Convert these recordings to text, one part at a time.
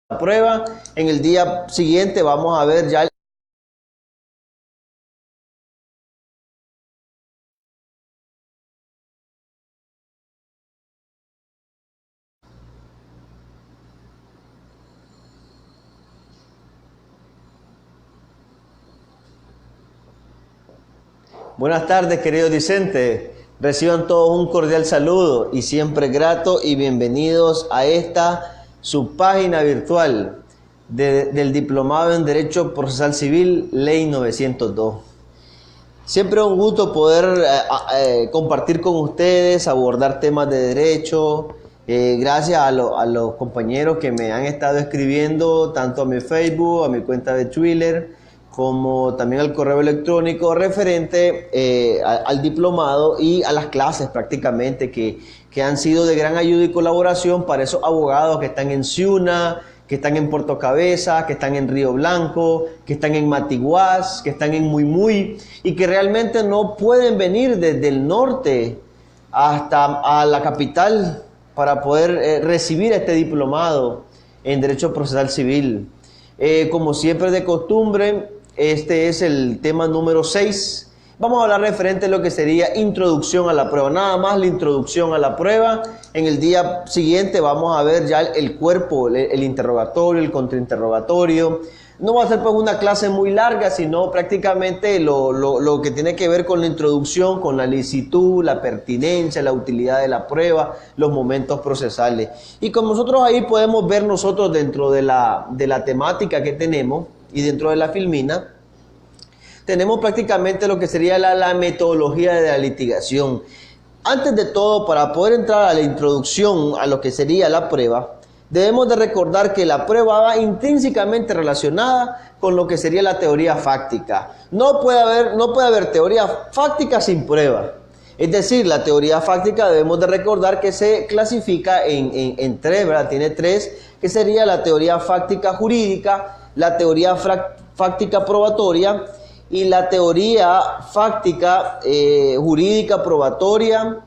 la prueba. En el día siguiente vamos a ver ya. Buenas tardes, queridos discentes. Reciban todos un cordial saludo y siempre grato y bienvenidos a esta su página virtual del Diplomado en Derecho Procesal Civil, Ley 902. Siempre es un gusto poder compartir con ustedes, abordar temas de derecho. Gracias a los compañeros que me han estado escribiendo tanto a mi Facebook, a mi cuenta de Twitter, como también al correo electrónico referente al diplomado y a las clases prácticamente que han sido de gran ayuda y colaboración para esos abogados que están en Ciuna, que están en Puerto Cabezas, que están en Río Blanco, que están en Matiguás, que están en Muy y que realmente no pueden venir desde el norte hasta a la capital para poder recibir este diplomado en Derecho Procesal Civil. Como siempre de costumbre, este es el tema número 6. Vamos a hablar referente a lo que sería introducción a la prueba. Nada más la introducción a la prueba. En el día siguiente vamos a ver ya el cuerpo, el interrogatorio, el contrainterrogatorio. No va a ser pues una clase muy larga, sino prácticamente lo que tiene que ver con la introducción, con la licitud, la pertinencia, la utilidad de la prueba, los momentos procesales. Y como nosotros ahí podemos ver nosotros dentro de la temática que tenemos y dentro de la filmina, tenemos prácticamente lo que sería la metodología de la litigación. Antes de todo, para poder entrar a la introducción a lo que sería la prueba, debemos de recordar que la prueba va intrínsecamente relacionada con lo que sería la teoría fáctica. No puede haber teoría fáctica sin prueba. Es decir, la teoría fáctica debemos de recordar que se clasifica en tres, ¿verdad? Tiene tres, que sería la teoría fáctica jurídica, la teoría fáctica probatoria y la teoría fáctica jurídica probatoria.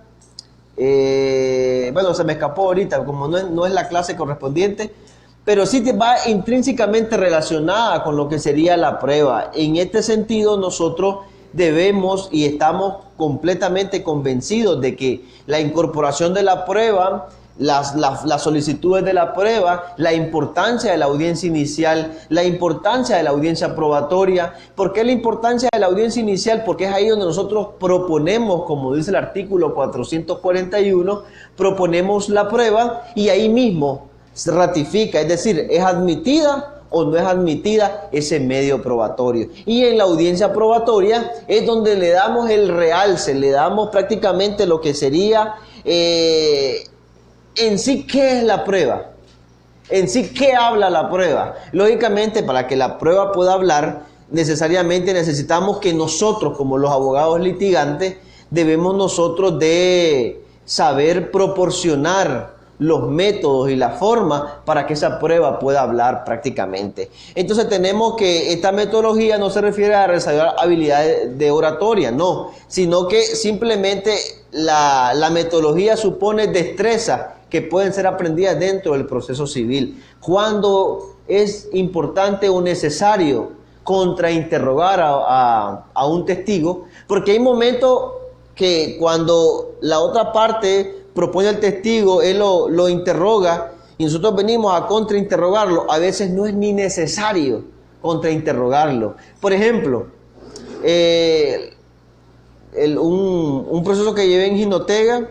Bueno, se me escapó ahorita, como no es la clase correspondiente, pero sí va intrínsecamente relacionada con lo que sería la prueba. En este sentido, nosotros debemos y estamos completamente convencidos de que la incorporación de la prueba, las solicitudes de la prueba, la importancia de la audiencia inicial, la importancia de la audiencia probatoria. ¿Por qué la importancia de la audiencia inicial? Porque es ahí donde nosotros proponemos, como dice el artículo 441, proponemos la prueba y ahí mismo se ratifica, es decir, es admitida o no es admitida ese medio probatorio. Y en la audiencia probatoria es donde le damos el realce, le damos prácticamente lo que sería en sí, ¿qué es la prueba? En sí, ¿qué habla la prueba? Lógicamente, para que la prueba pueda hablar, necesariamente necesitamos que nosotros, como los abogados litigantes, debemos nosotros de saber proporcionar los métodos y la forma para que esa prueba pueda hablar prácticamente. Entonces tenemos que esta metodología no se refiere a desarrollar habilidades de oratoria, no, sino que simplemente la metodología supone destrezas que pueden ser aprendidas dentro del proceso civil. Cuando es importante o necesario contrainterrogar a un testigo, porque hay momentos que cuando la otra parte propone al testigo, él lo interroga y nosotros venimos a contrainterrogarlo, a veces no es ni necesario contrainterrogarlo. Por ejemplo, un proceso que llevé en Jinotega,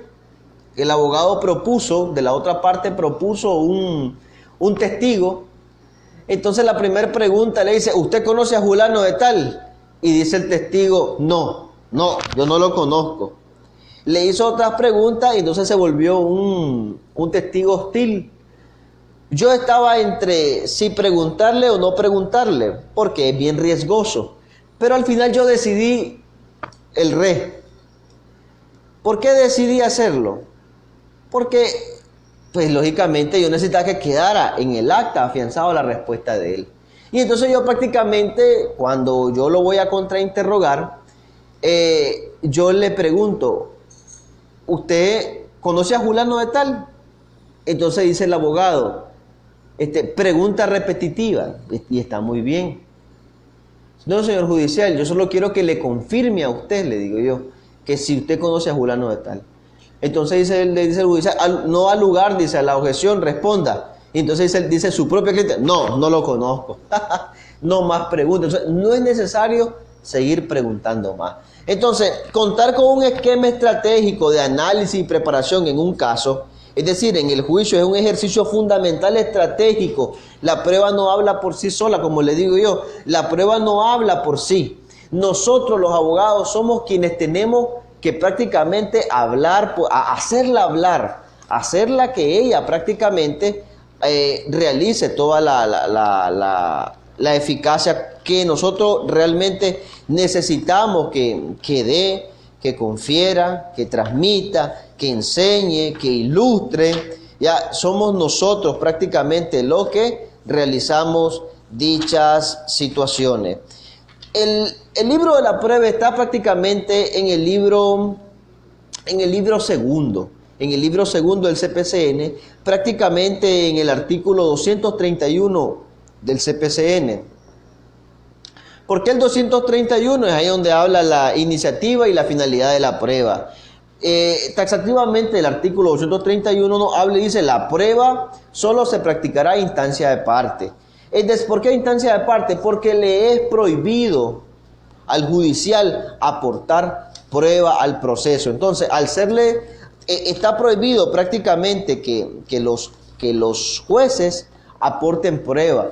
el abogado propuso, de la otra parte propuso un testigo. Entonces la primera pregunta le dice, ¿usted conoce a Julano de tal? Y dice el testigo, no, yo no lo conozco. Le hizo otras preguntas y entonces se volvió un testigo hostil. Yo estaba entre si preguntarle o no preguntarle, porque es bien riesgoso. Pero al final yo decidí el re. ¿Por qué decidí hacerlo? Porque, pues lógicamente yo necesitaba que quedara en el acta afianzado la respuesta de él. Y entonces yo prácticamente, cuando yo lo voy a contrainterrogar, yo le pregunto, ¿usted conoce a Julano de tal? Entonces dice el abogado, pregunta repetitiva, y está muy bien. No, señor judicial, yo solo quiero que le confirme a usted, le digo yo, que si usted conoce a fulano de tal. Entonces le dice el judicial, no al lugar, dice, a la objeción, responda. Y entonces dice su propio cliente, no lo conozco. No más preguntas. Entonces, no es necesario seguir preguntando más. Entonces, contar con un esquema estratégico de análisis y preparación en un caso, es decir, en el juicio, es un ejercicio fundamental estratégico. La prueba no habla por sí sola, como le digo yo. La prueba no habla por sí. Nosotros, los abogados, somos quienes tenemos que prácticamente hacerla que ella prácticamente realice toda la eficacia que nosotros realmente necesitamos que dé, que confiera, que transmita, que enseñe, que ilustre. Ya somos nosotros prácticamente los que realizamos dichas situaciones. El libro de la prueba está prácticamente en el libro segundo. En el libro segundo del CPCN, prácticamente en el artículo 231 del CPCN. ¿Por qué el 231? Es ahí donde habla la iniciativa y la finalidad de la prueba. Taxativamente el artículo 231 nos habla y dice: la prueba solo se practicará a instancia de parte. ¿Por qué instancia de parte? Porque le es prohibido al judicial aportar prueba al proceso. Entonces, al serle, está prohibido prácticamente que los jueces aporten prueba.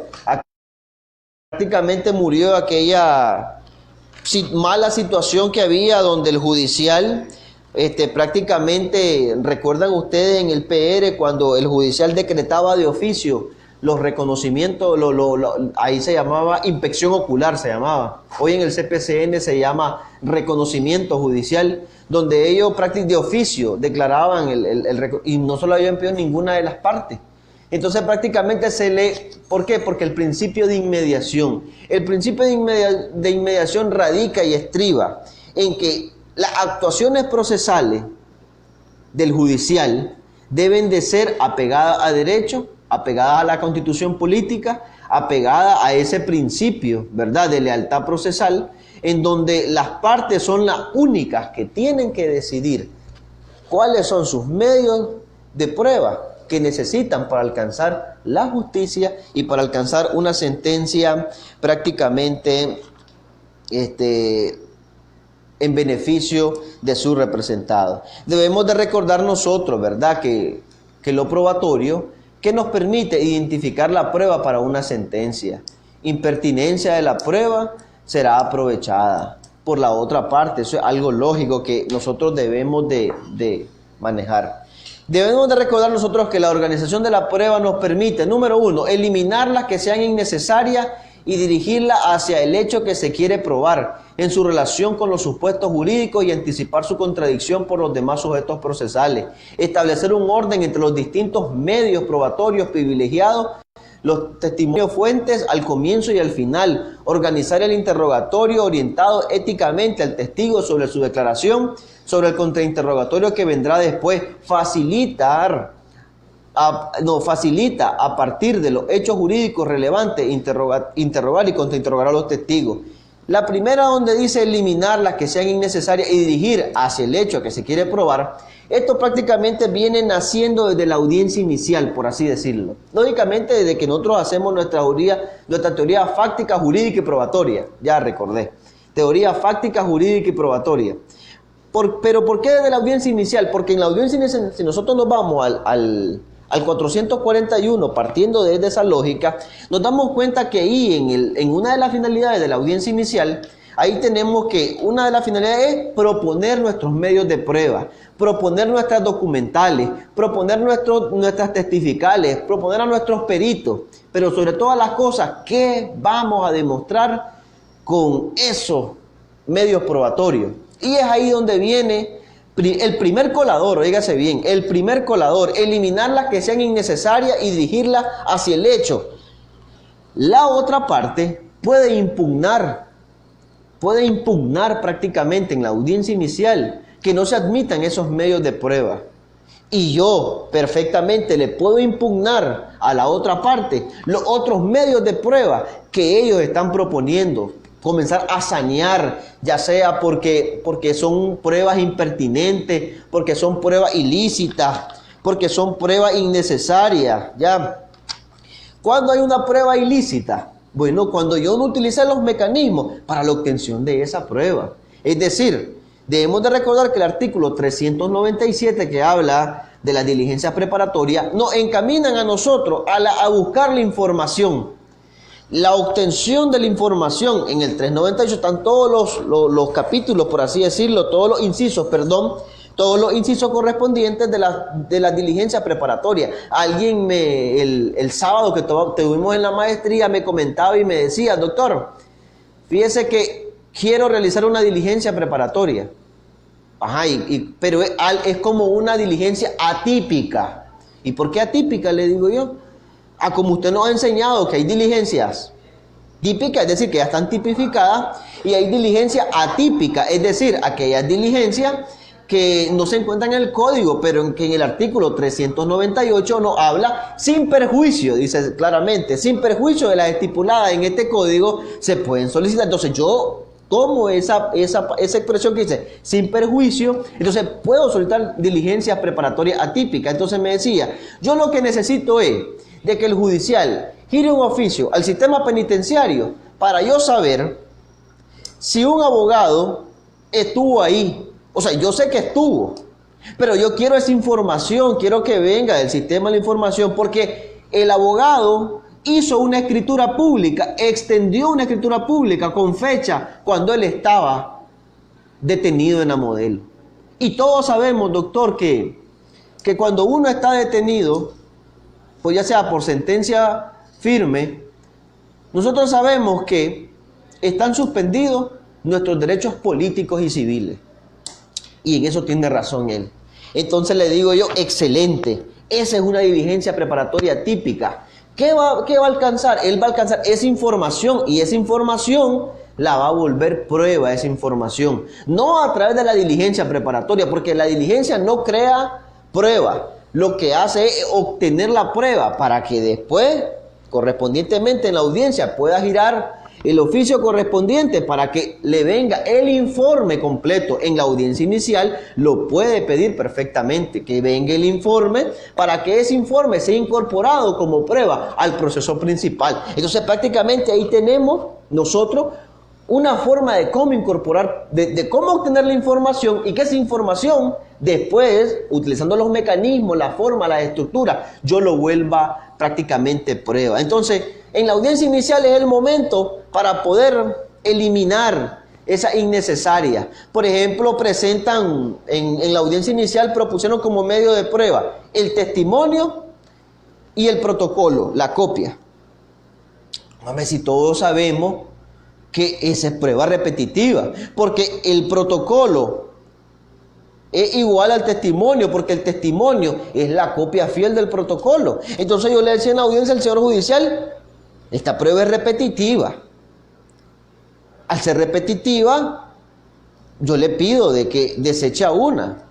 Prácticamente murió aquella mala situación que había donde el judicial, prácticamente, recuerdan ustedes en el PR cuando el judicial decretaba de oficio los reconocimientos, ahí se llamaba inspección ocular, se llamaba. Hoy en el CPCN se llama reconocimiento judicial, donde ellos prácticamente de oficio declaraban y no solo habían pedido ninguna de las partes. Entonces prácticamente ¿por qué? Porque el principio de inmediación. El principio de inmediación radica y estriba en que las actuaciones procesales del judicial deben de ser apegadas a derecho, apegadas a la Constitución política, apegadas a ese principio, ¿verdad?, de lealtad procesal, en donde las partes son las únicas que tienen que decidir cuáles son sus medios de prueba que necesitan para alcanzar la justicia y para alcanzar una sentencia prácticamente en beneficio de su representado. Debemos de recordar nosotros, ¿verdad?, que lo probatorio que nos permite identificar la prueba para una sentencia. Impertinencia de la prueba será aprovechada por la otra parte. Eso es algo lógico que nosotros debemos de manejar. Debemos de recordar nosotros que la organización de la prueba nos permite, número uno, eliminar las que sean innecesarias y dirigirla hacia el hecho que se quiere probar en su relación con los supuestos jurídicos y anticipar su contradicción por los demás sujetos procesales. Establecer un orden entre los distintos medios probatorios privilegiados, los testimonios fuentes al comienzo y al final. Organizar el interrogatorio orientado éticamente al testigo sobre su declaración, sobre el contrainterrogatorio que vendrá después. Facilita a partir de los hechos jurídicos relevantes interrogar y contrainterrogar a los testigos. La primera, donde dice eliminar las que sean innecesarias y dirigir hacia el hecho que se quiere probar, esto prácticamente viene naciendo desde la audiencia inicial, por así decirlo. Lógicamente, desde que nosotros hacemos nuestra teoría fáctica, jurídica y probatoria. Ya recordé. Teoría fáctica, jurídica y probatoria. ¿Pero por qué desde la audiencia inicial? Porque en la audiencia inicial, si nosotros nos vamos al 441, partiendo desde esa lógica, nos damos cuenta que ahí en una de las finalidades de la audiencia inicial, ahí tenemos que una de las finalidades es proponer nuestros medios de prueba, proponer nuestras documentales, proponer nuestras testificales, proponer a nuestros peritos, pero sobre todas las cosas, ¿qué vamos a demostrar con esos medios probatorios? Y es ahí donde viene el primer colador, oígase bien, el primer colador, eliminar las que sean innecesarias y dirigirlas hacia el hecho. La otra parte puede impugnar prácticamente en la audiencia inicial que no se admitan esos medios de prueba. Y yo perfectamente le puedo impugnar a la otra parte los otros medios de prueba que ellos están proponiendo. Comenzar a sanear, ya sea porque son pruebas impertinentes, porque son pruebas ilícitas, porque son pruebas innecesarias. ¿Ya? ¿Cuándo hay una prueba ilícita? Bueno, cuando yo no utilicé los mecanismos para la obtención de esa prueba. Es decir, debemos de recordar que el artículo 397 que habla de las diligencias preparatorias nos encaminan a nosotros a buscar la información. La obtención de la información en el 398 están todos los capítulos, por así decirlo, todos los incisos correspondientes de la diligencia preparatoria. Alguien el sábado que tuvimos en la maestría me comentaba y me decía: doctor, fíjese que quiero realizar una diligencia preparatoria. Ajá, pero es como una diligencia atípica. ¿Y por qué atípica? Le digo yo. Como usted nos ha enseñado que hay diligencias típicas, es decir, que ya están tipificadas, y hay diligencia atípica, es decir, aquellas diligencias que no se encuentran en el código, pero que en el artículo 398 nos habla sin perjuicio, dice claramente, sin perjuicio de las estipuladas en este código, se pueden solicitar. Entonces yo tomo esa expresión que dice sin perjuicio, entonces puedo solicitar diligencias preparatorias atípicas. Entonces me decía, yo lo que necesito es de que el judicial gire un oficio al sistema penitenciario para yo saber si un abogado estuvo ahí. O sea, yo sé que estuvo, pero yo quiero esa información, quiero que venga del sistema la información, porque el abogado hizo una escritura pública, extendió una escritura pública con fecha cuando él estaba detenido en la Modelo. Y todos sabemos, doctor, que cuando uno está detenido, pues ya sea por sentencia firme, nosotros sabemos que están suspendidos nuestros derechos políticos y civiles. Y en eso tiene razón él. Entonces le digo yo, excelente, esa es una diligencia preparatoria típica. ¿Qué va a alcanzar? Él va a alcanzar esa información, y esa información la va a volver prueba, esa información. No a través de la diligencia preparatoria, porque la diligencia no crea prueba. Lo que hace es obtener la prueba para que después, correspondientemente en la audiencia, pueda girar el oficio correspondiente para que le venga el informe completo. En la audiencia inicial lo puede pedir perfectamente, que venga el informe para que ese informe sea incorporado como prueba al proceso principal. Entonces prácticamente ahí tenemos nosotros una forma de cómo incorporar, de cómo obtener la información, y que esa información después, utilizando los mecanismos, la forma, la estructura, yo lo vuelva prácticamente prueba. Entonces, en la audiencia inicial es el momento para poder eliminar esa innecesaria. Por ejemplo, presentan en la audiencia inicial, propusieron como medio de prueba el testimonio y el protocolo, la copia. A ver si todos sabemos que esa es prueba repetitiva, porque el protocolo es igual al testimonio, porque el testimonio es la copia fiel del protocolo. Entonces yo le decía en la audiencia al señor judicial, esta prueba es repetitiva. Al ser repetitiva, yo le pido de que deseche una.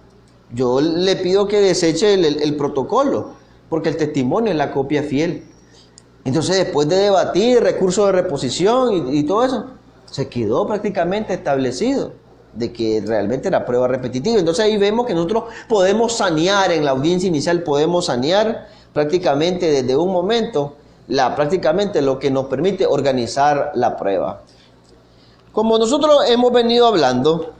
Yo le pido que deseche el protocolo, porque el testimonio es la copia fiel. Entonces, después de debatir recursos de reposición y todo eso, se quedó prácticamente establecido de que realmente era prueba repetitiva. Entonces ahí vemos que nosotros podemos sanear en la audiencia inicial, podemos sanear prácticamente desde un momento prácticamente lo que nos permite organizar la prueba. Como nosotros hemos venido hablando,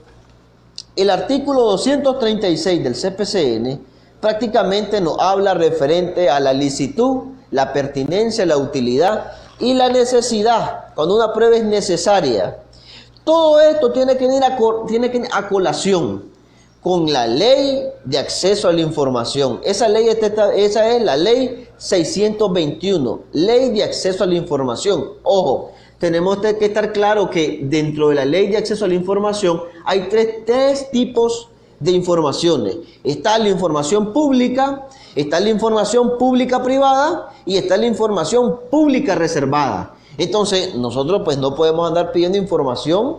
el artículo 236 del CPCN prácticamente nos habla referente a la licitud, la pertinencia, la utilidad y la necesidad, cuando una prueba es necesaria. Todo esto tiene que ir a colación con la ley de acceso a la información. Esa es la ley 621, ley de acceso a la información. Ojo, tenemos que estar claro que dentro de la ley de acceso a la información hay tres tipos de informaciones. Está la información pública, está la información pública privada y está la información pública reservada. Entonces nosotros pues no podemos andar pidiendo información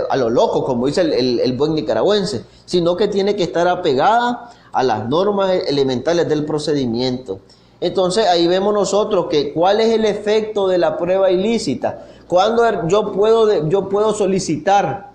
a lo loco, como dice el buen nicaragüense, sino que tiene que estar apegada a las normas elementales del procedimiento. Entonces ahí vemos nosotros que cuál es el efecto de la prueba ilícita, cuándo yo puedo solicitar,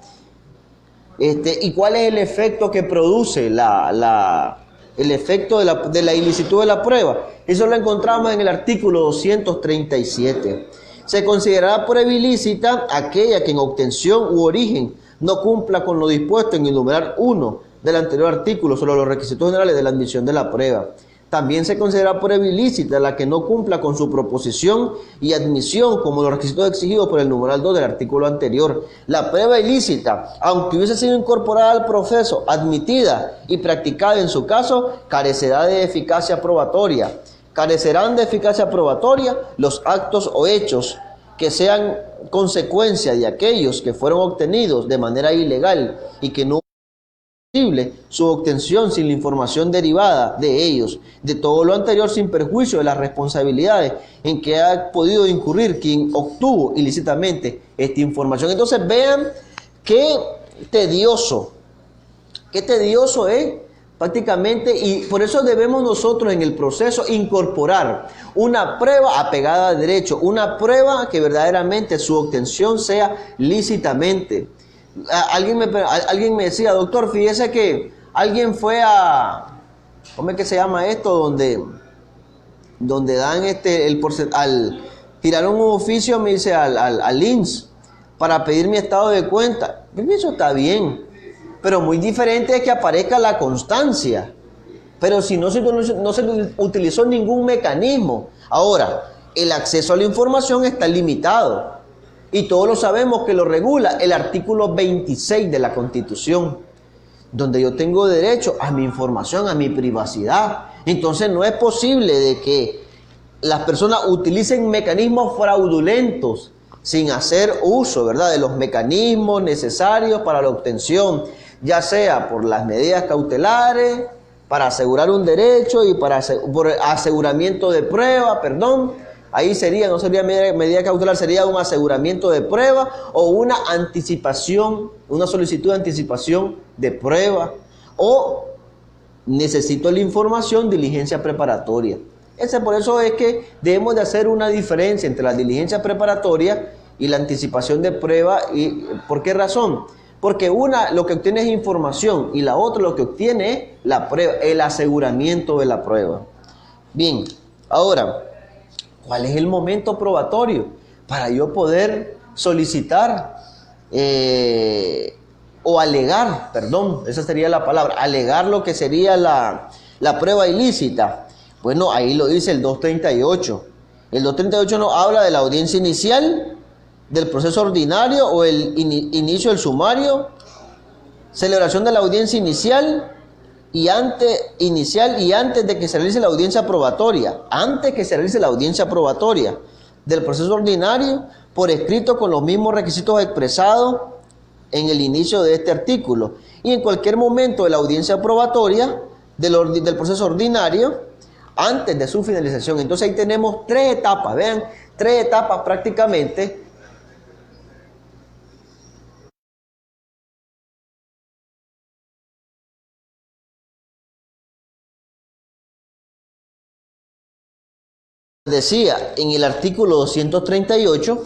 y cuál es el efecto que produce el efecto de la ilicitud de la prueba. Eso lo encontramos en el artículo 237. Se considerará prueba ilícita aquella que en obtención u origen no cumpla con lo dispuesto en el numeral 1 del anterior artículo sobre los requisitos generales de la admisión de la prueba. También se considera prueba ilícita la que no cumpla con su proposición y admisión como los requisitos exigidos por el numeral 2 del artículo anterior. La prueba ilícita, aunque hubiese sido incorporada al proceso, admitida y practicada en su caso, carecerá de eficacia probatoria. Carecerán de eficacia probatoria los actos o hechos que sean consecuencia de aquellos que fueron obtenidos de manera ilegal y que no posible su obtención sin la información derivada de ellos, de todo lo anterior sin perjuicio de las responsabilidades en que ha podido incurrir quien obtuvo ilícitamente esta información. Entonces vean qué tedioso es prácticamente, y por eso debemos nosotros en el proceso incorporar una prueba apegada al derecho, una prueba que verdaderamente su obtención sea lícitamente. Alguien me decía, doctor, fíjese que alguien fue ¿cómo es que se llama esto? Donde dan tiraron un oficio, me dice, al INS para pedir mi estado de cuenta. Eso está bien, pero muy diferente es que aparezca la constancia. Pero si no se utilizó ningún mecanismo. Ahora, el acceso a la información está limitado. Y todos lo sabemos que lo regula el artículo 26 de la Constitución, donde yo tengo derecho a mi información, a mi privacidad. Entonces no es posible de que las personas utilicen mecanismos fraudulentos sin hacer uso, ¿verdad?, de los mecanismos necesarios para la obtención, ya sea por las medidas cautelares, para asegurar un derecho y por aseguramiento de prueba, Ahí no sería medida cautelar, sería un aseguramiento de prueba o una anticipación, una solicitud de anticipación de prueba, o necesito la información, diligencia preparatoria. Por eso es que debemos de hacer una diferencia entre la diligencia preparatoria y la anticipación de prueba. ¿Y por qué razón? Porque una lo que obtiene es información y la otra lo que obtiene es la prueba, el aseguramiento de la prueba. Bien, ahora, ¿cuál es el momento probatorio para yo poder solicitar o alegar, esa sería la palabra, alegar lo que sería la prueba ilícita? Bueno, ahí lo dice el 238. El 238 nos habla de la audiencia inicial, del proceso ordinario o el inicio del sumario, celebración de la audiencia inicial y antes de que se realice la audiencia probatoria, del proceso ordinario, por escrito con los mismos requisitos expresados en el inicio de este artículo, y en cualquier momento de la audiencia probatoria del proceso ordinario antes de su finalización. Entonces ahí tenemos tres etapas, vean, tres etapas prácticamente. Decía, en el artículo 238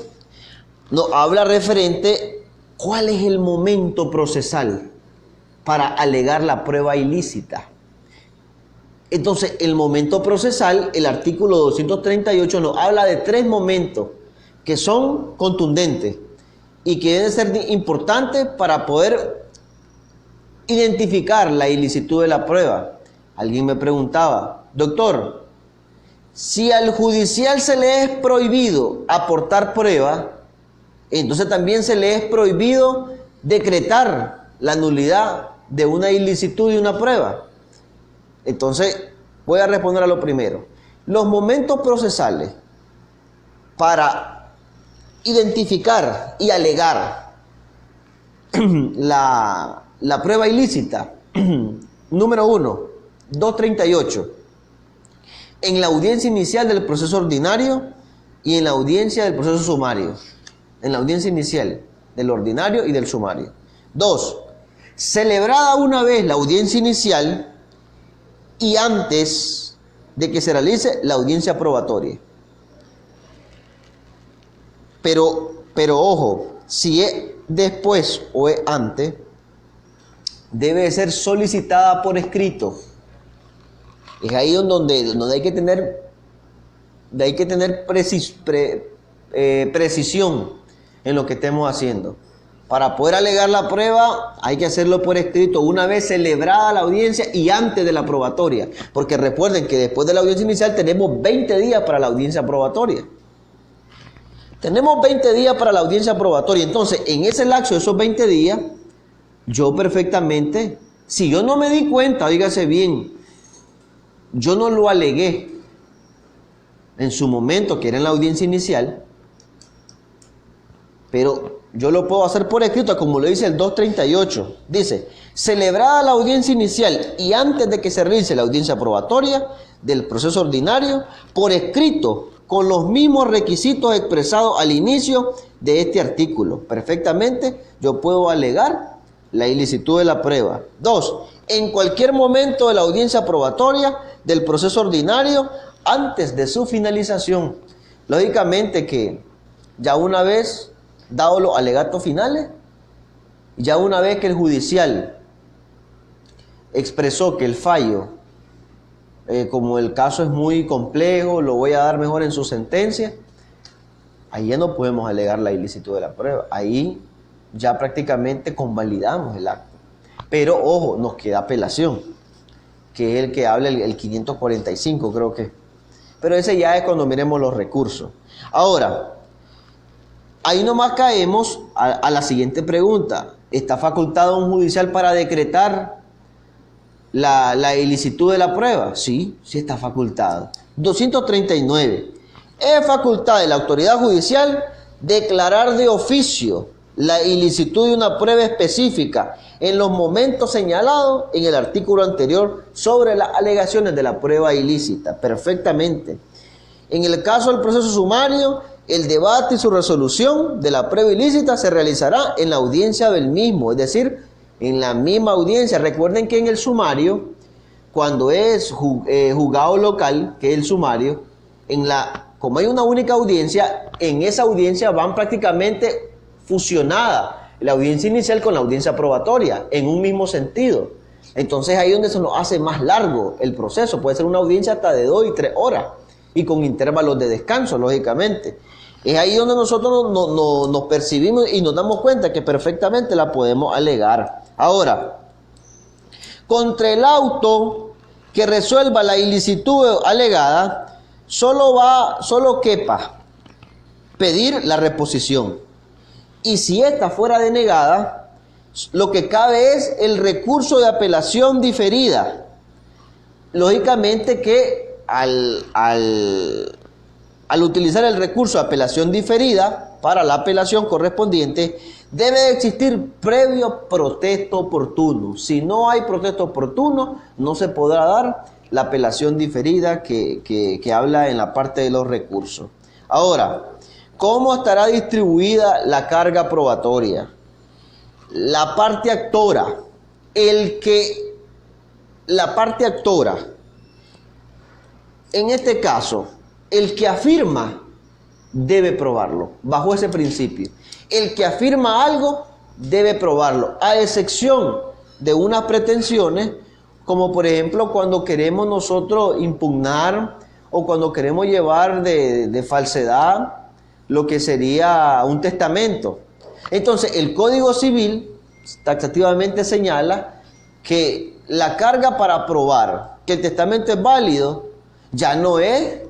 nos habla referente cuál es el momento procesal para alegar la prueba ilícita. Entonces, el momento procesal, el artículo 238 nos habla de tres momentos que son contundentes y que deben ser importantes para poder identificar la ilicitud de la prueba. Alguien me preguntaba, doctor, si al judicial se le es prohibido aportar prueba, entonces también se le es prohibido decretar la nulidad de una ilicitud de una prueba. Entonces, voy a responder a lo primero. Los momentos procesales para identificar y alegar la prueba ilícita, número 1, 238. En la audiencia inicial del proceso ordinario y en la audiencia del proceso sumario. En la audiencia inicial. del ordinario y del sumario. 2. Celebrada una vez la audiencia inicial y antes de que se realice la audiencia probatoria. Pero ojo, si es después o es antes, debe ser solicitada por escrito. Es ahí donde hay que tener precisión en lo que estemos haciendo. Para poder alegar la prueba hay que hacerlo por escrito una vez celebrada la audiencia y antes de la probatoria. Porque recuerden que después de la audiencia inicial tenemos 20 días para la audiencia probatoria. Tenemos 20 días para la audiencia probatoria. Entonces, en ese lapso de esos 20 días, yo perfectamente, si yo no me di cuenta, dígase bien, yo no lo alegué en su momento, que era en la audiencia inicial, pero yo lo puedo hacer por escrito, como lo dice el 238. Dice, celebrada la audiencia inicial y antes de que se realice la audiencia probatoria del proceso ordinario, por escrito, con los mismos requisitos expresados al inicio de este artículo. Perfectamente, yo puedo alegar la ilicitud de la prueba. 2. En cualquier momento de la audiencia probatoria del proceso ordinario, antes de su finalización. Lógicamente que ya una vez dado los alegatos finales, ya una vez que el judicial expresó que el fallo, como el caso es muy complejo, lo voy a dar mejor en su sentencia, ahí ya no podemos alegar la ilicitud de la prueba. Ahí ya prácticamente convalidamos el acto. Pero ojo, nos queda apelación, que es el que habla el 545, creo que. Pero ese ya es cuando miremos los recursos. Ahora, ahí nomás caemos a la siguiente pregunta. ¿Está facultado un judicial para decretar la ilicitud de la prueba? Sí, sí está facultado. 239. Es facultad de la autoridad judicial declarar de oficio la ilicitud de una prueba específica en los momentos señalados en el artículo anterior sobre las alegaciones de la prueba ilícita. Perfectamente. En el caso del proceso sumario, el debate y su resolución de la prueba ilícita se realizará en la audiencia del mismo, es decir, en la misma audiencia. Recuerden que en el sumario, cuando es juzgado local, que es el sumario, como hay una única audiencia, en esa audiencia van prácticamente fusionadas la audiencia inicial con la audiencia probatoria, en un mismo sentido. Entonces ahí es donde se nos hace más largo el proceso. Puede ser una audiencia hasta de 2 y 3 horas, y con intervalos de descanso, lógicamente. Es ahí donde nosotros nos percibimos y nos damos cuenta que perfectamente la podemos alegar. Ahora, contra el auto que resuelva la ilicitud alegada, solo quepa pedir la reposición. Y si esta fuera denegada, lo que cabe es el recurso de apelación diferida. Lógicamente que al utilizar el recurso de apelación diferida para la apelación correspondiente, debe existir previo protesto oportuno. Si no hay protesto oportuno, no se podrá dar la apelación diferida que habla en la parte de los recursos. Ahora, ¿cómo estará distribuida la carga probatoria? La parte actora, en este caso, el que afirma debe probarlo, bajo ese principio. El que afirma algo debe probarlo, a excepción de unas pretensiones, como por ejemplo cuando queremos nosotros impugnar o cuando queremos llevar de falsedad lo que sería un testamento. Entonces, el Código Civil taxativamente señala que la carga para probar que el testamento es válido ya no es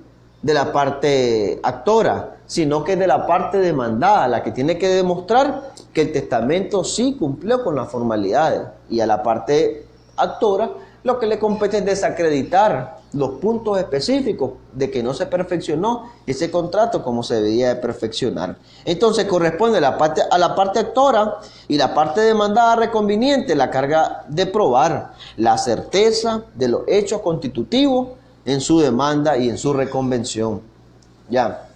de la parte actora, sino que es de la parte demandada, la que tiene que demostrar que el testamento sí cumplió con las formalidades. Y a la parte actora lo que le compete es desacreditar los puntos específicos de que no se perfeccionó ese contrato como se debía de perfeccionar. Entonces corresponde a la parte actora y la parte demandada reconveniente la carga de probar la certeza de los hechos constitutivos en su demanda y en su reconvención. Ya,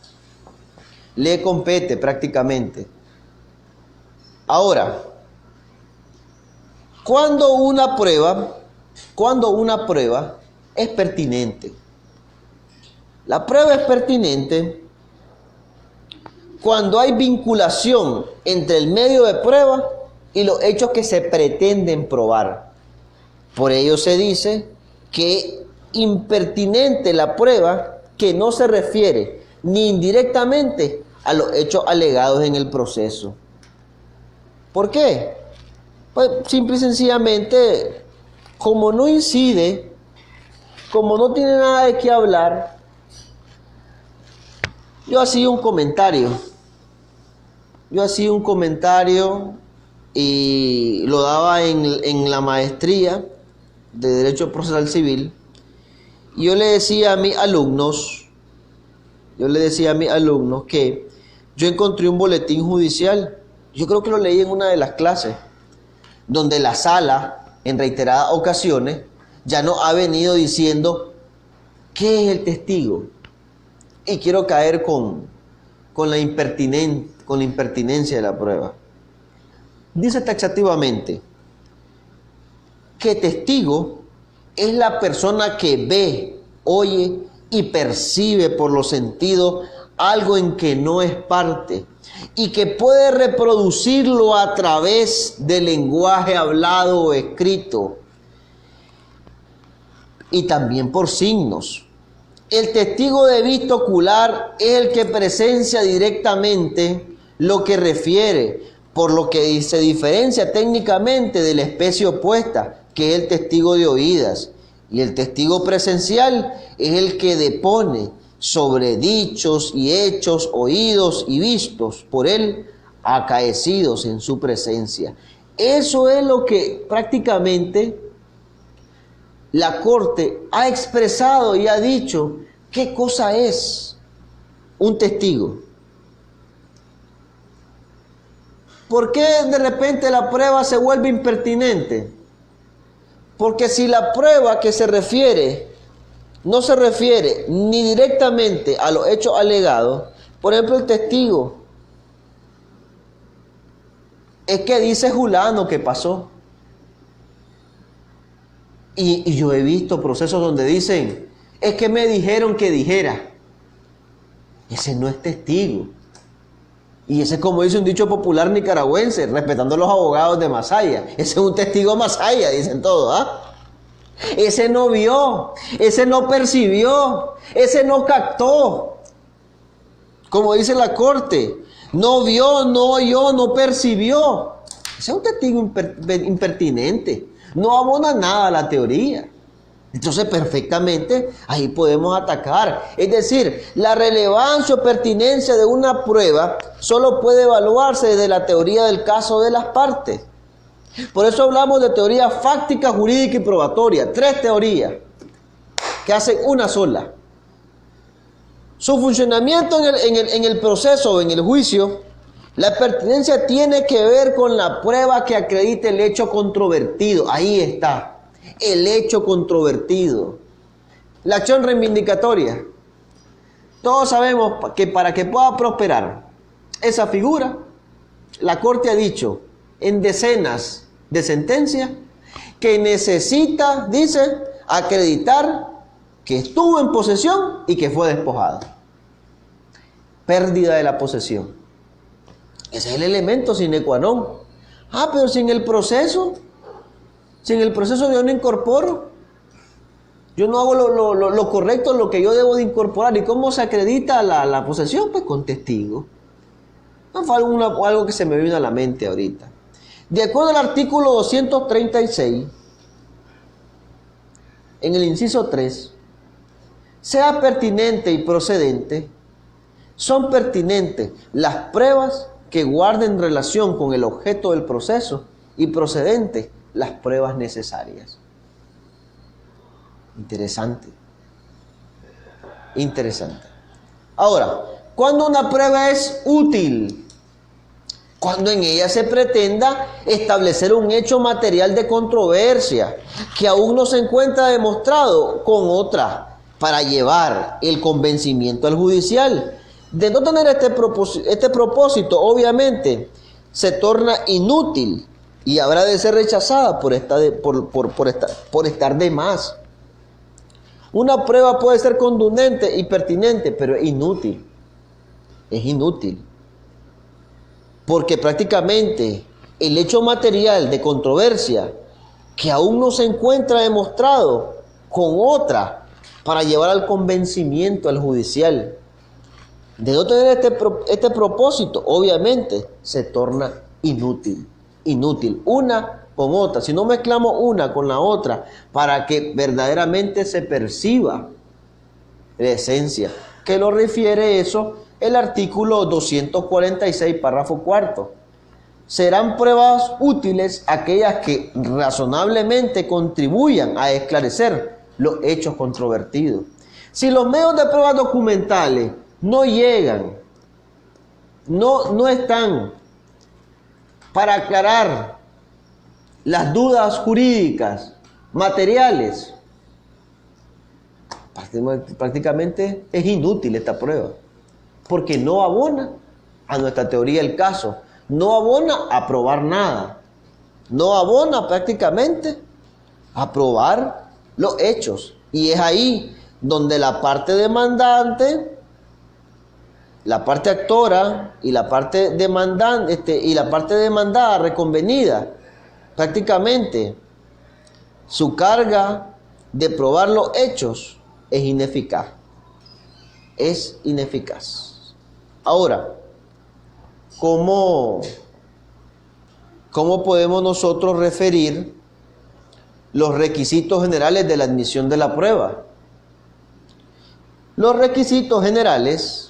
le compete prácticamente Ahora, cuando una prueba es pertinente. La prueba es pertinente cuando hay vinculación entre el medio de prueba y los hechos que se pretenden probar. Por ello se dice que impertinente la prueba que no se refiere ni indirectamente a los hechos alegados en el proceso. ¿Por qué? Pues simple y sencillamente, como no incide, como no tiene nada de qué hablar, yo hacía un comentario y lo daba en la maestría de Derecho Procesal Civil. Y yo le decía a mis alumnos que yo encontré un boletín judicial, yo creo que lo leí en una de las clases, donde la sala, en reiteradas ocasiones, ya nos ha venido diciendo qué es el testigo. Y quiero caer con la impertinencia de la prueba. Dice taxativamente que testigo es la persona que ve, oye y percibe por los sentidos algo en que no es parte y que puede reproducirlo a través del lenguaje hablado o escrito y también por signos. El testigo de vista ocular es el que presencia directamente lo que refiere, por lo que se diferencia técnicamente de la especie opuesta, que es el testigo de oídas. Y el testigo presencial es el que depone sobre dichos y hechos oídos y vistos por él, acaecidos en su presencia. Eso es lo que prácticamente la Corte ha expresado y ha dicho qué cosa es un testigo. ¿Por qué de repente la prueba se vuelve impertinente? Porque si la prueba que se refiere no se refiere ni directamente a los hechos alegados, por ejemplo el testigo, es que dice Julano que pasó. Y yo he visto procesos donde dicen, es que me dijeron que dijera. Ese no es testigo. Y ese es, como dice un dicho popular nicaragüense, respetando a los abogados de Masaya. Ese es un testigo Masaya, dicen todos, ¿ah? Ese no vio, ese no percibió, ese no captó. Como dice la Corte, no vio, no oyó, no percibió. Ese es un testigo impertinente. No abona nada a la teoría. Entonces, perfectamente, ahí podemos atacar. Es decir, la relevancia o pertinencia de una prueba solo puede evaluarse desde la teoría del caso de las partes. Por eso hablamos de teoría fáctica, jurídica y probatoria. 3 teorías que hacen una sola. Su funcionamiento en el proceso o en el juicio, la pertinencia tiene que ver con la prueba que acredite el hecho controvertido. Ahí está. El hecho controvertido. La acción reivindicatoria. Todos sabemos que para que pueda prosperar esa figura, la Corte ha dicho en decenas de sentencias que necesita, dice, acreditar que estuvo en posesión y que fue despojado. Pérdida de la posesión. Ese es el elemento sine qua non. Pero sin el proceso yo no incorporo. Yo no hago lo correcto, lo que yo debo de incorporar. ¿Y cómo se acredita la posesión? Pues con testigos. Fue algo que se me vino a la mente ahorita. De acuerdo al artículo 236, en el inciso 3, sea pertinente y procedente, son pertinentes las pruebas que guarden relación con el objeto del proceso y procedentes las pruebas necesarias. Interesante. Interesante. Ahora, ¿cuándo una prueba es útil? Cuando en ella se pretenda establecer un hecho material de controversia que aún no se encuentra demostrado con otra para llevar el convencimiento al judicial. De no tener este propósito, obviamente, se torna inútil y habrá de ser rechazada por estar de más. Una prueba puede ser contundente y pertinente, pero es inútil. Es inútil. Porque prácticamente el hecho material de controversia que aún no se encuentra demostrado con otra para llevar al convencimiento al judicial de no tener este propósito, obviamente se torna inútil. Inútil. Una con otra. Si no mezclamos una con la otra para que verdaderamente se perciba la esencia, que lo refiere eso el artículo 246, párrafo cuarto. Serán pruebas útiles aquellas que razonablemente contribuyan a esclarecer los hechos controvertidos. Si los medios de pruebas documentales no llegan, no están para aclarar las dudas jurídicas, materiales, prácticamente es inútil esta prueba, porque no abona a nuestra teoría del caso, no abona a probar nada, no abona prácticamente a probar los hechos. Y es ahí donde la parte demandante, la parte actora y la parte demandante y la parte demandada reconvenida, prácticamente su carga de probar los hechos es ineficaz. Es ineficaz. Ahora, ¿cómo podemos nosotros referir los requisitos generales de la admisión de la prueba? Los requisitos generales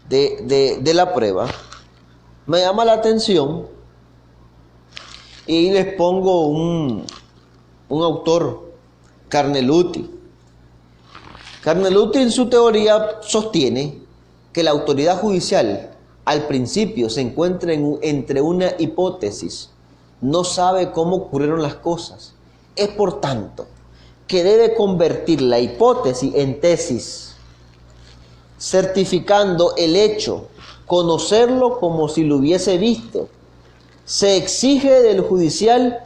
de la prueba me llama la atención y les pongo un autor, Carneluti. Carneluti en su teoría sostiene que la autoridad judicial al principio se encuentra entre una hipótesis, no sabe cómo ocurrieron las cosas. Es por tanto que debe convertir la hipótesis en tesis, certificando el hecho, conocerlo como si lo hubiese visto. Se exige del judicial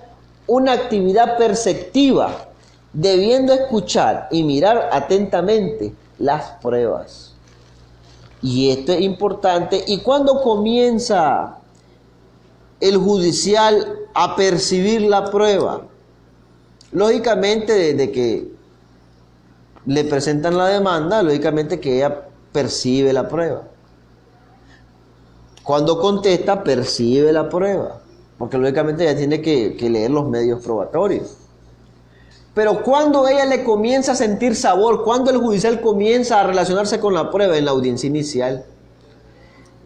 una actividad perceptiva, debiendo escuchar y mirar atentamente las pruebas. Y esto es importante. ¿Y cuándo comienza el judicial a percibir la prueba? Lógicamente, desde que le presentan la demanda, lógicamente que ella percibe la prueba. Cuando contesta, percibe la prueba, porque lógicamente ella tiene que leer los medios probatorios. Pero cuando ella le comienza a sentir sabor, cuando el judicial comienza a relacionarse con la prueba, en la audiencia inicial.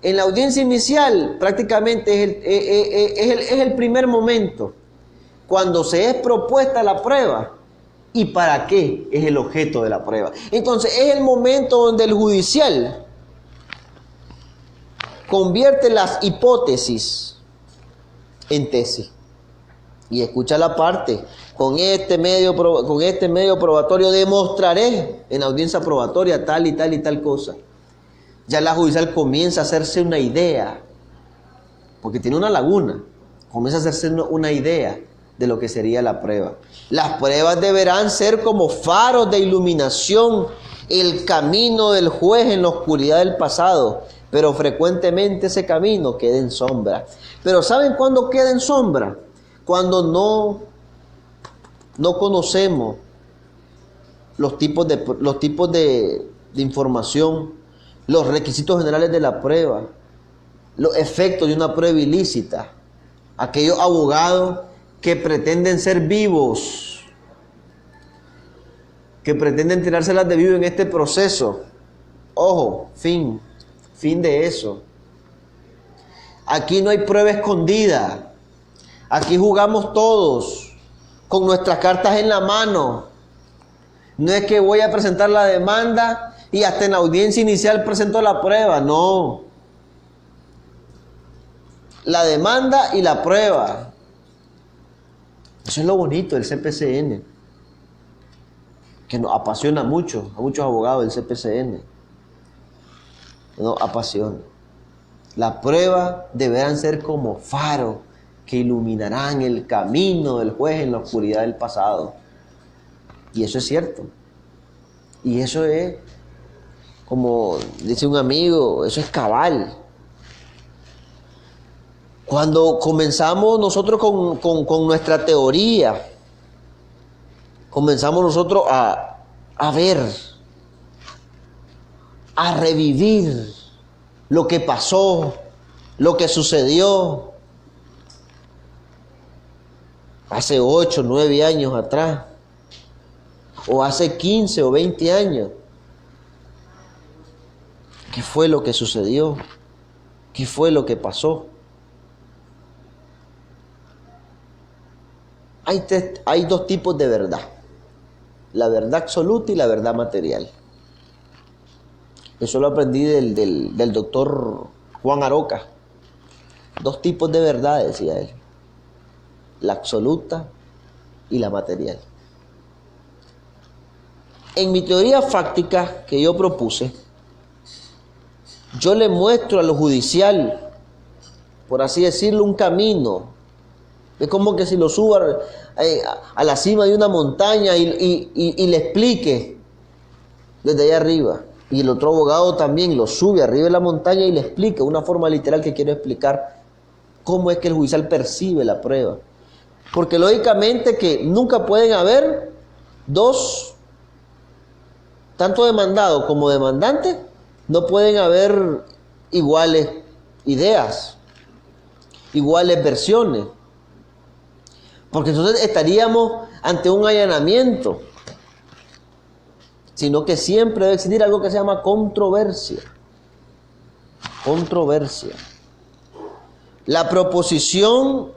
En la audiencia inicial prácticamente es el primer momento, cuando se es propuesta la prueba y para qué es el objeto de la prueba. Entonces es el momento donde el judicial convierte las hipótesis en tesis y escucha la parte. Con este medio probatorio demostraré en la audiencia probatoria tal y tal y tal cosa. Ya la judicial comienza a hacerse una idea, porque tiene una laguna, comienza a hacerse una idea de lo que sería la prueba. Las pruebas deberán ser como faros de iluminación, el camino del juez en la oscuridad del pasado, pero frecuentemente ese camino queda en sombra. Pero ¿saben cuándo queda en sombra? Cuando no conocemos los tipos de información, los requisitos generales de la prueba, los efectos de una prueba ilícita. Aquellos abogados que pretenden ser vivos, que pretenden tirárselas de vivo en este proceso. Ojo, fin de eso. Aquí no hay prueba escondida. Aquí jugamos todos con nuestras cartas en la mano. No es que voy a presentar la demanda y hasta en la audiencia inicial presento la prueba. No. La demanda y la prueba. Eso es lo bonito del CPCN, que nos apasiona mucho, a muchos abogados del CPCN. Nos apasiona. La prueba deberán ser como faro que iluminarán el camino del juez en la oscuridad del pasado. Y eso es cierto. Y eso es, como dice un amigo, eso es cabal. Cuando comenzamos nosotros con nuestra teoría, comenzamos nosotros a ver, a revivir lo que pasó, lo que sucedió hace 8, 9 años atrás, o hace 15 o 20 años. ¿Qué fue lo que sucedió? ¿Qué fue lo que pasó? Hay dos tipos de verdad: la verdad absoluta y la verdad material. Eso lo aprendí del doctor Juan Aroca. Dos tipos de verdad, decía él: la absoluta y la material. En mi teoría fáctica que yo propuse, yo le muestro a lo judicial, por así decirlo, un camino. Es como que si lo subo a la cima de una montaña y le explique desde allá arriba. Y el otro abogado también lo sube arriba de la montaña y le explica, una forma literal que quiero explicar, cómo es que el judicial percibe la prueba. Porque lógicamente que nunca pueden haber dos, tanto demandado como demandante, no pueden haber iguales ideas, iguales versiones. Porque entonces estaríamos ante un allanamiento, sino que siempre debe existir algo que se llama controversia. Controversia. La proposición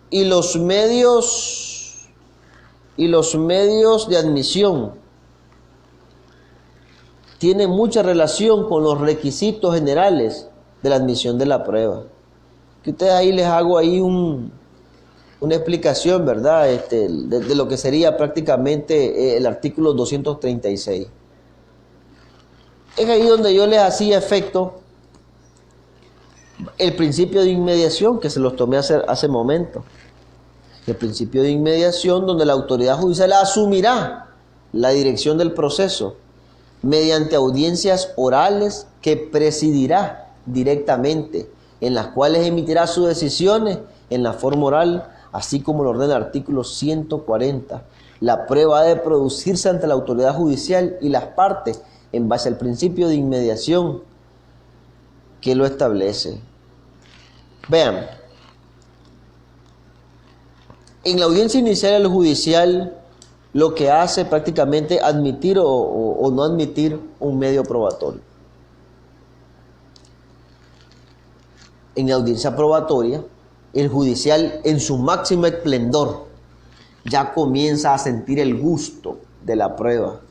y los medios de admisión tienen mucha relación con los requisitos generales de la admisión de la prueba. Que ustedes ahí les hago ahí una explicación, ¿verdad? De lo que sería prácticamente el artículo 236. Es ahí donde yo les hacía efecto el principio de inmediación, que se los tomé hace momento. El principio de inmediación, donde la autoridad judicial asumirá la dirección del proceso mediante audiencias orales que presidirá directamente, en las cuales emitirá sus decisiones en la forma oral, así como lo ordena el artículo 140. La prueba debe producirse ante la autoridad judicial y las partes en base al principio de inmediación que lo establece. Vean, en la audiencia inicial el judicial lo que hace prácticamente admitir o no admitir un medio probatorio. En la audiencia probatoria, el judicial en su máximo esplendor ya comienza a sentir el gusto de la prueba,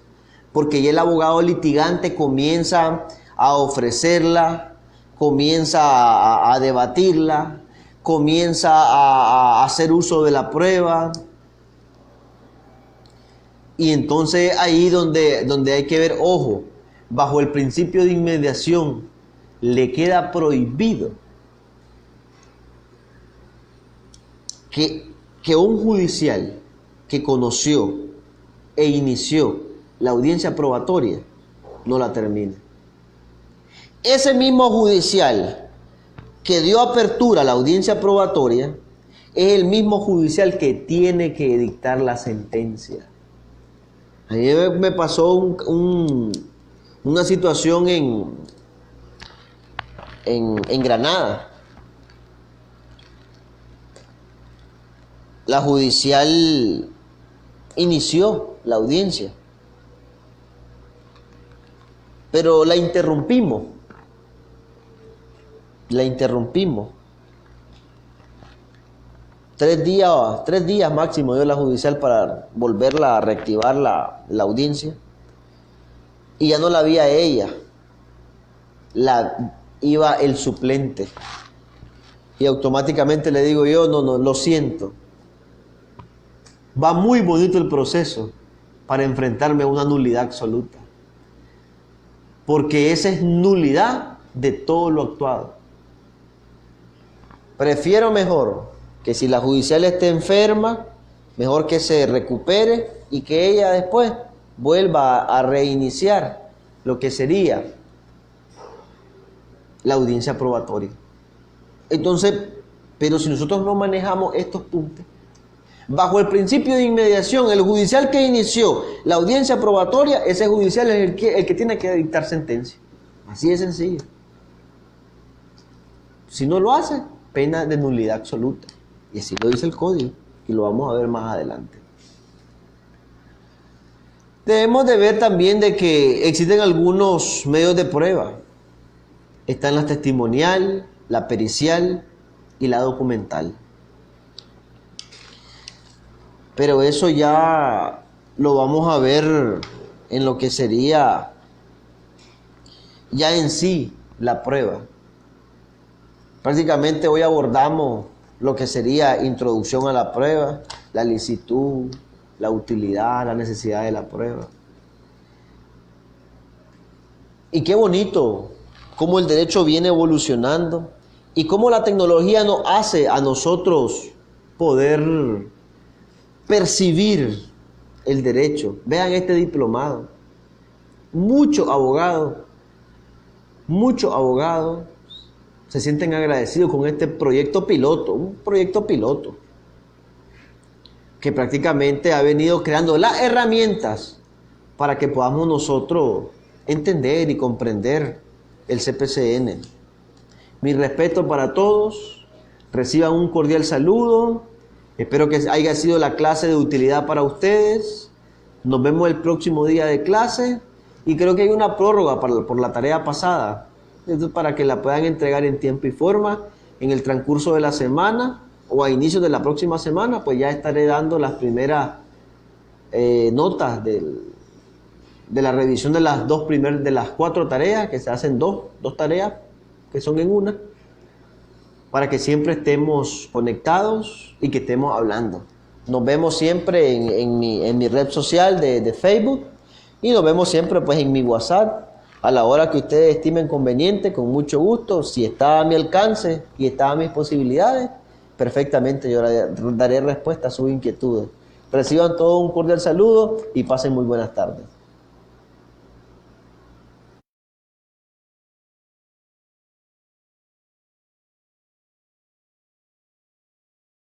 porque ya el abogado litigante comienza a ofrecerla, comienza a debatirla, comienza a hacer uso de la prueba. Y entonces ahí donde hay que ver, ojo, bajo el principio de inmediación le queda prohibido que un judicial que conoció e inició la audiencia probatoria no la termine. Ese mismo judicial que dio apertura a la audiencia probatoria es el mismo judicial que tiene que dictar la sentencia. A mí me pasó una situación en Granada. La judicial inició la audiencia, pero la interrumpimos. 3 días máximo dio la judicial para volverla a reactivar la audiencia. Y ya no la había ella, iba el suplente. Y automáticamente le digo yo, no, lo siento. Va muy bonito el proceso para enfrentarme a una nulidad absoluta. Porque esa es nulidad de todo lo actuado. Prefiero mejor que si la judicial esté enferma, mejor que se recupere y que ella después vuelva a reiniciar lo que sería la audiencia probatoria. Entonces, pero si nosotros no manejamos estos puntos, bajo el principio de inmediación, el judicial que inició la audiencia probatoria, ese judicial es el que tiene que dictar sentencia. Así de sencillo. Si no lo hace, pena de nulidad absoluta. Y así lo dice el código, y lo vamos a ver más adelante. Debemos de ver también de que existen algunos medios de prueba. Están la testimonial, la pericial y la documental. Pero eso ya lo vamos a ver en lo que sería ya en sí la prueba. Prácticamente hoy abordamos lo que sería introducción a la prueba, la licitud, la utilidad, la necesidad de la prueba. Y qué bonito cómo el derecho viene evolucionando y cómo la tecnología nos hace a nosotros poder percibir el derecho. Vean este diplomado. Muchos abogados se sienten agradecidos con este proyecto piloto, un proyecto piloto que prácticamente ha venido creando las herramientas para que podamos nosotros entender y comprender el CPCN. Mi respeto para todos, reciban un cordial saludo, espero que haya sido la clase de utilidad para ustedes, nos vemos el próximo día de clase y creo que hay una prórroga por la tarea pasada. Esto es para que la puedan entregar en tiempo y forma en el transcurso de la semana o a inicios de la próxima semana, pues ya estaré dando las primeras notas de la revisión de las 4 tareas, que se hacen dos tareas que son en una, para que siempre estemos conectados y que estemos hablando. Nos vemos siempre en mi red social de Facebook y nos vemos siempre pues en mi WhatsApp a la hora que ustedes estimen conveniente, con mucho gusto. Si está a mi alcance y está a mis posibilidades, perfectamente yo daré respuesta a sus inquietudes. Reciban todo un cordial saludo y pasen muy buenas tardes.